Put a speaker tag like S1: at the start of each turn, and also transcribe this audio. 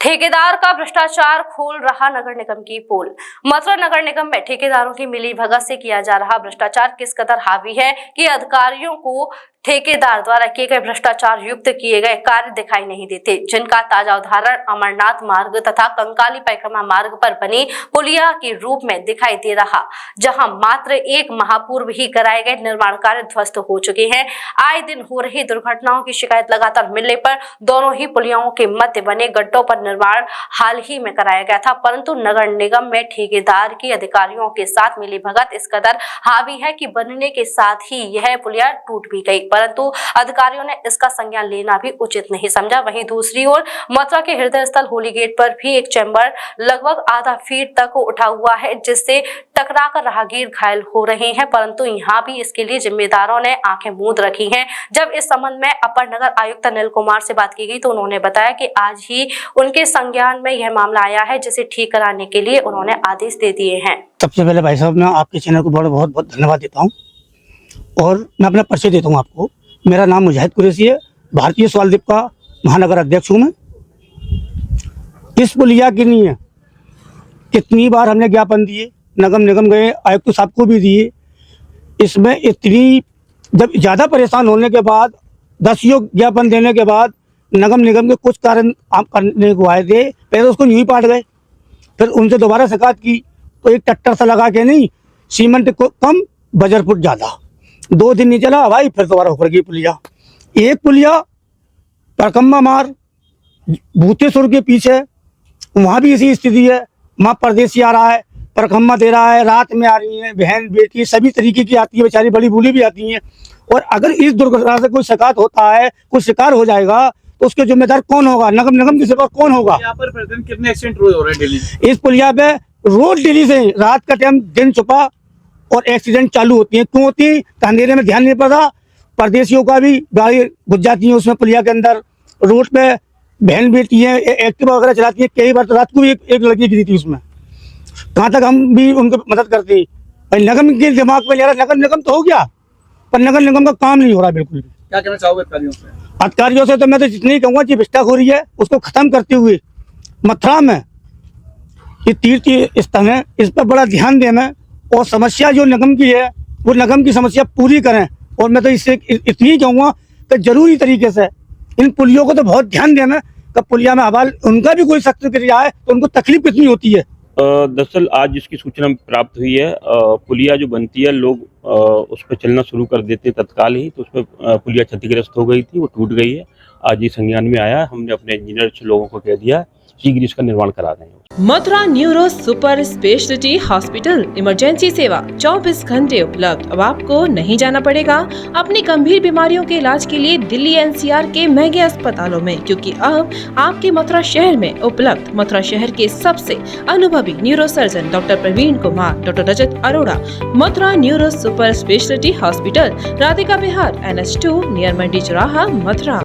S1: ठेकेदार का भ्रष्टाचार खोल रहा नगर निगम की पोल। मथुरा नगर निगम में ठेकेदारों की मिलीभगत से किया जा रहा भ्रष्टाचार किस कदर हावी है कि अधिकारियों को ठेकेदार द्वारा किए गए भ्रष्टाचार युक्त किए गए कार्य दिखाई नहीं देते, जिनका ताजा उदाहरण अमरनाथ मार्ग तथा कंकाली परिक्रमा मार्ग पर बनी पुलिया के रूप में दिखाई दे रहा, जहां मात्र एक माह पूर्व ही कराए गए निर्माण कार्य ध्वस्त हो चुके हैं। आए दिन हो रही दुर्घटनाओं की शिकायत लगातार मिलने पर दोनों ही पुलियाओं के मध्य बने गड्ढों पर निर्माण हाल ही में कराया गया था, परंतु नगर निगम में ठेकेदार की अधिकारियों के साथ मिलीभगत इस कदर हावी है कि बनने के साथ ही यह पुलिया टूट भी गई, परंतु अधिकारियों ने इसका संज्ञान लेना भी उचित नहीं समझा। वहीं दूसरी ओर मथुरा के हृदय स्थल होली गेट पर भी एक चैम्बर लगभग आधा फीट तक उठा हुआ है, जिससे टकराकर राहगीर घायल हो रहे हैं, परंतु यहाँ भी इसके लिए जिम्मेदारों ने आंखें मूंद रखी हैं। जब इस संबंध में अपर नगर आयुक्त अनिल कुमार से बात की गई तो उन्होंने बताया कि आज ही उनके संज्ञान में यह मामला आया है, जिसे ठीक कराने के लिए उन्होंने आदेश दे दिए हैं।
S2: सबसे पहले भाई साहब, मैं आपके चैनल को बहुत बहुत धन्यवाद देता हूँ और मैं अपना परिचय देता हूँ आपको। मेरा नाम मुजाहिद कुरैशी है, भारतीय स्वालदीप का महानगर अध्यक्ष हूँ मैं। इस पुलिया की नहीं है, कितनी बार हमने ज्ञापन दिए, नगर निगम गए, आयुक्त साहब को भी दिए। इसमें इतनी जब ज़्यादा परेशान होने के बाद 10 ज्ञापन देने के बाद नगर निगम के कुछ कारण आप करने को आए थे, पहले उसको यूँ ही पाट गए। फिर उनसे दोबारा शिकायत की तो एक ट्रैक्टर से लगा के नहीं, सीमेंट को कम बजर फुट ज़्यादा, 2 दिन नहीं चला भाई, फिर दोबारा उखड़ गई पुलिया। एक पुलिया परकम्मा मार भूतेश्वर के पीछे, वहाँ भी इसी स्थिति है। वहाँ परदेसी आ रहा है, परकम्मा दे रहा है, रात में आ रही है, बहन बेटी सभी तरीके की आती है, बेचारी बड़ी बूढ़ी भी आती हैं। और अगर इस दुर्घटना से कोई शिकायत होता है, कोई शिकार हो जाएगा तो उसके जिम्मेदार कौन होगा? नगर निगम की सेवा कौन होगा?
S3: यहाँ पर प्रतिदिन कितने एक्सीडेंट रोज हो रहे हैं डेली?
S2: इस पुलिया पे रोज डेली से रात का टाइम दिन छुपा और एक्सीडेंट चालू होती है। क्यों होती है? अंधेरे में ध्यान नहीं पड़ता, परदेशियों का भी गाड़ी घुस जाती है उसमें पुलिया के अंदर। रोड पे बहन बेटी है, एक्टिवा वगैरह चलाती है। कई बार तो रात को भी एक लड़की गिरी थी उसमें। कहाँ तक हम भी उनको मदद करते हैं भाई। नगर के दिमाग में ले रहा, नगर निगम तो हो गया पर नगर निगम का काम नहीं हो रहा बिल्कुल भी।
S3: क्या कहना चाहोगे अधिकारियों से?
S2: अधिकारियों से तो मैं तो जितनी कहूँगा कि भ्रष्टाखोरी है उसको खत्म करते हुए मथुरा में ये तीर्थ स्थल है, इस पर बड़ा ध्यान देना और समस्या जो निगम की है वो निगम की समस्या पूरी करें। और मैं तो इससे इतनी कहूँगा कि जरूरी तरीके से इन पुलियों को तो बहुत ध्यान देना कि पुलिया में हवाल उनका भी कोई सख्त क्रिया है तो उनको तकलीफ कितनी होती है।
S4: दरअसल आज जिसकी सूचना प्राप्त हुई है, पुलिया जो बनती है लोग उस पर चलना शुरू कर देते तत्काल ही, तो उस पर पुलिया क्षतिग्रस्त हो गई थी, वो टूट गई है। आज ये संज्ञान में आया, हमने अपने इंजीनियर से लोगों को कह दिया शीघ्र इसका निर्माण करा देंगे।
S5: Mathura neuro super speciality hospital emergency सेवा 24 घंटे उपलब्ध। अब आपको नहीं जाना पड़ेगा अपनी गंभीर बीमारियों के इलाज के लिए दिल्ली एनसीआर के महंगे अस्पतालों में, क्योंकि अब आपके मथुरा शहर में उपलब्ध मथुरा शहर के सबसे अनुभवी neuro surgeon doctor Praveen Kumar, doctor Rajat Arora. Mathura neuro super speciality hospital, Radhika Vihar, NH2 near Mandi Chauraha, Mathura.